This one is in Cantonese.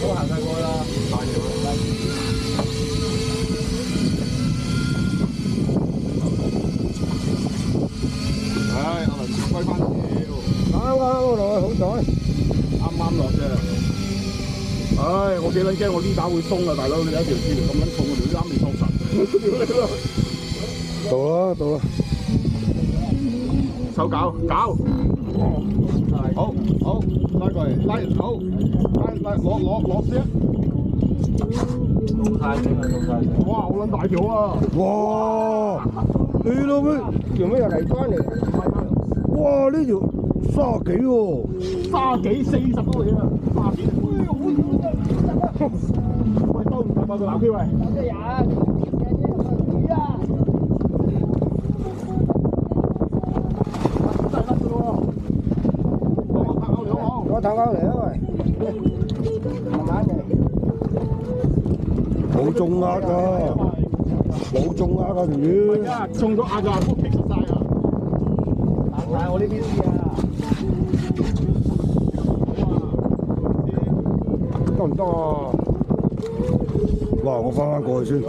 好行晒過去啦，大條啦。唉，阿倫歸翻條，啱啱落去，好彩，啱啱落啫。唉，我幾撚驚我呢打會鬆啊，大佬！你睇條線咁撚重，我條啱未托實。到啦到啦，手搞，好，拉過嚟，拉好，拉攞先。做晒先啊，做晒先。哇，好撚大條啊！哇！你老味條咩又嚟翻嚟？哇！呢條30幾喎，30幾40多嘢啊，30幾。喂，兜唔夠個鬧機喂。有隻人，魚啊！真係甩㗎喎！攞頭鈎嚟啊喂！慢慢嚟。冇中壓㗎，冇中壓㗎條魚。係啊，中咗壓㗎，都棘實晒啊！打晒我呢邊啲啊！得唔得啊？哇！我翻過去先。